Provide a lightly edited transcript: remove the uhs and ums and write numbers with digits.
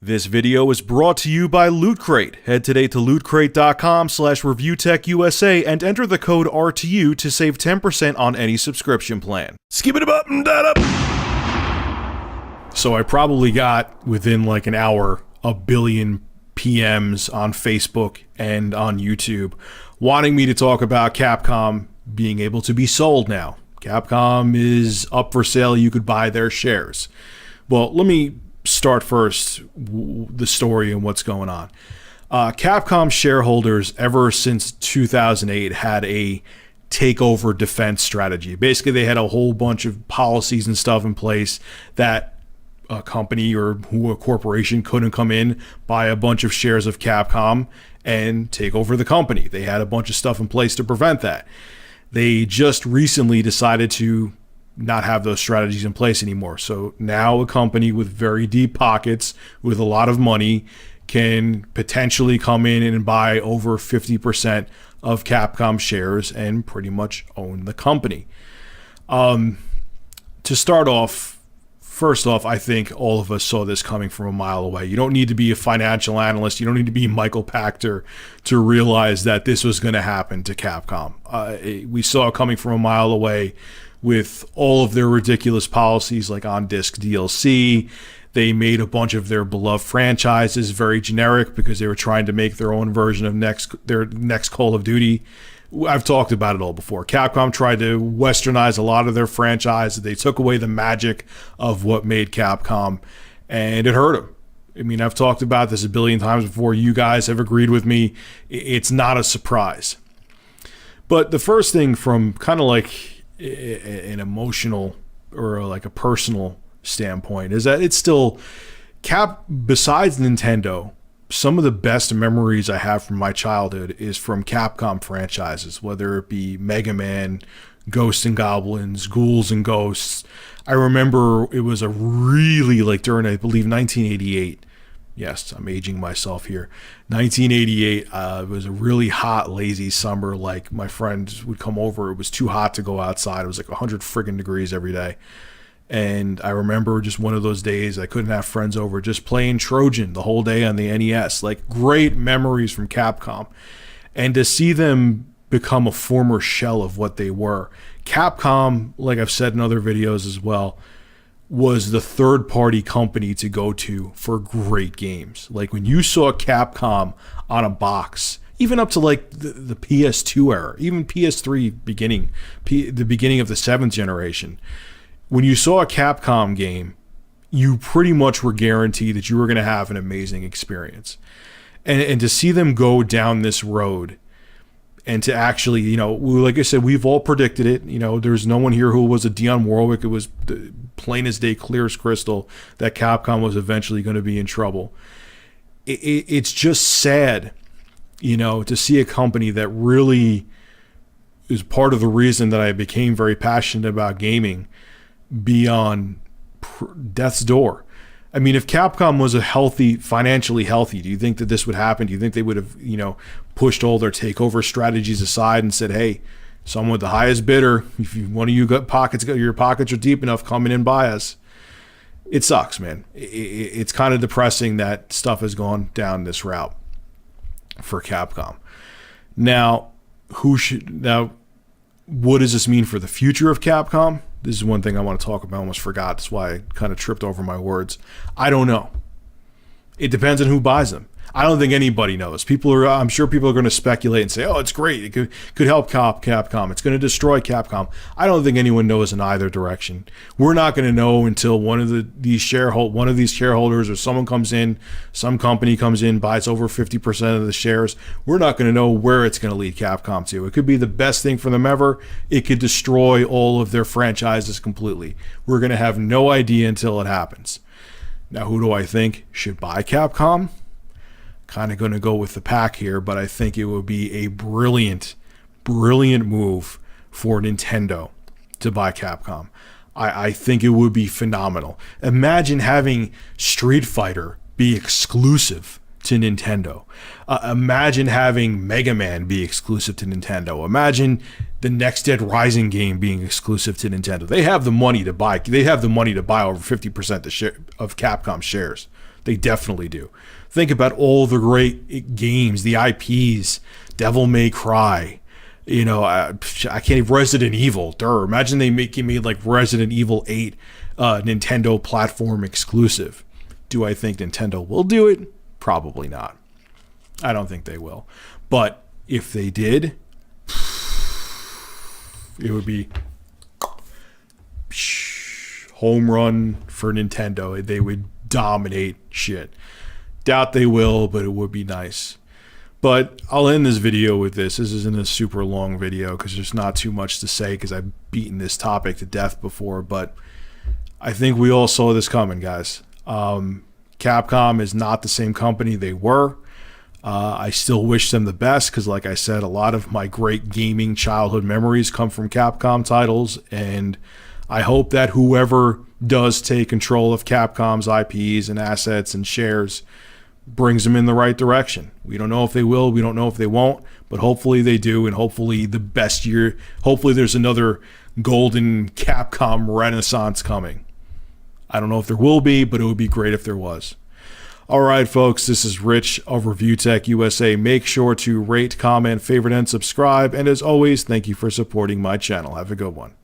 This video is brought to you by Loot Crate. Head today to lootcrate.com/reviewtechusa and enter the code RTU to save 10% on any subscription plan. Skip it up and that up. So I probably got, within like an hour, 1 billion PMs on Facebook and on YouTube wanting me to talk about Capcom being able to be sold now. Capcom is up for sale. You could buy their shares. Well, let me start first the story and what's going on. Capcom shareholders ever since 2008 had a takeover defense strategy. Basically, they had a whole bunch of policies and stuff in place that a company or a corporation couldn't come in, buy a bunch of shares of Capcom and take over the company. They had a bunch of stuff in place to prevent that. They just recently decided to not have those strategies in place anymore. So now a company with very deep pockets, with a lot of money, can potentially come in and buy over 50% of Capcom shares and pretty much own the company. To start off, first off, I think all of us saw this coming from a mile away. You don't need to be a financial analyst. You don't need to be Michael Pachter to realize that this was going to happen to Capcom. We saw it coming from a mile away with all of their ridiculous policies like on-disc DLC. They made a bunch of their beloved franchises very generic because they were trying to make their own version of their next Call of Duty. I've talked about it all before. Capcom tried to westernize a lot of their franchises. They took away the magic of what made Capcom, and it hurt them. I mean, I've talked about this a billion times before. You guys have agreed with me. It's not a surprise. But the first thing, from kind of like an emotional or like a personal standpoint, is that it's still besides Nintendo, some of the best memories I have from my childhood is from Capcom franchises, whether it be Mega Man, Ghosts and Goblins, Ghouls and Ghosts. I remember it was a really, like, during, I believe, 1988. Yes, I'm aging myself here. 1988, it was a really hot, lazy summer. Like, my friends would come over. It was too hot to go outside. It was like 100 friggin' degrees every day. And I remember just one of those days I couldn't have friends over, just playing Trojan the whole day on the NES. Like, great memories from Capcom. And to see them become a former shell of what they were. Capcom, like I've said in other videos as well, was the third-party company to go to for great games. Like, when you saw Capcom on a box, even up to like the PS2 era, even PS3 beginning, the beginning of the 7th generation, when you saw a Capcom game, you pretty much were guaranteed that you were going to have an amazing experience. And to see them go down this road, and to actually, you know, like I said, we've all predicted it. You know, there's no one here who was a Dionne Warwick. It was plain as day, clear as crystal, that Capcom was eventually going to be in trouble. It's just sad, you know, to see a company that really is part of the reason that I became very passionate about gaming be on death's door. I mean, if Capcom was financially healthy, do you think that this would happen? Do you think they would have, you know, pushed all their takeover strategies aside and said, hey, someone with the highest bidder, if one of you got your pockets are deep enough, come in and buy us? It sucks, man. It's kind of depressing that stuff has gone down this route for Capcom. Now, what does this mean for the future of Capcom? This is one thing I want to talk about. I almost forgot. That's why I kind of tripped over my words. I don't know. It depends on who buys them. I don't think anybody knows. I'm sure people are going to speculate and say, oh, it's great. It could help Capcom. It's going to destroy Capcom. I don't think anyone knows in either direction. We're not going to know until one of these shareholders or someone comes in, some company comes in, buys over 50% of the shares. We're not going to know where it's going to lead Capcom to. It could be the best thing for them ever. It could destroy all of their franchises completely. We're going to have no idea until it happens. Now, who do I think should buy Capcom? Kind of going to go with the pack here, but I think it would be a brilliant move for Nintendo to buy Capcom. I think it would be phenomenal. Imagine having Street Fighter be exclusive to Nintendo. Imagine having Mega Man be exclusive to Nintendo. Imagine the next Dead Rising game being exclusive to Nintendo. They have the money to buy. They have the money to buy over 50% of Capcom shares. They definitely do. Think about all the great games, the IPs, Devil May Cry, I can't even, Resident Evil. Imagine they made like Resident Evil 8 Nintendo platform exclusive. Do I think Nintendo will do it? Probably not. I don't think they will. But if they did, it would be home run for Nintendo. They would dominate shit. Doubt they will, but it would be nice. But I'll end this video with this. This isn't a super long video because there's not too much to say because I've beaten this topic to death before. But I think we all saw this coming, guys. Capcom is not the same company they were. I still wish them the best because, like I said, a lot of my great gaming childhood memories come from Capcom titles. And I hope that whoever does take control of Capcom's IPs and assets and shares brings them in the right direction. We don't know if they will. We don't know if they won't. But hopefully they do. And hopefully the best year. Hopefully there's another golden Capcom renaissance coming. I don't know if there will be, but it would be great if there was. All right, folks, this is Rich of Review Tech USA. Make sure to rate, comment, favorite, and subscribe. And as always, thank you for supporting my channel. Have a good one.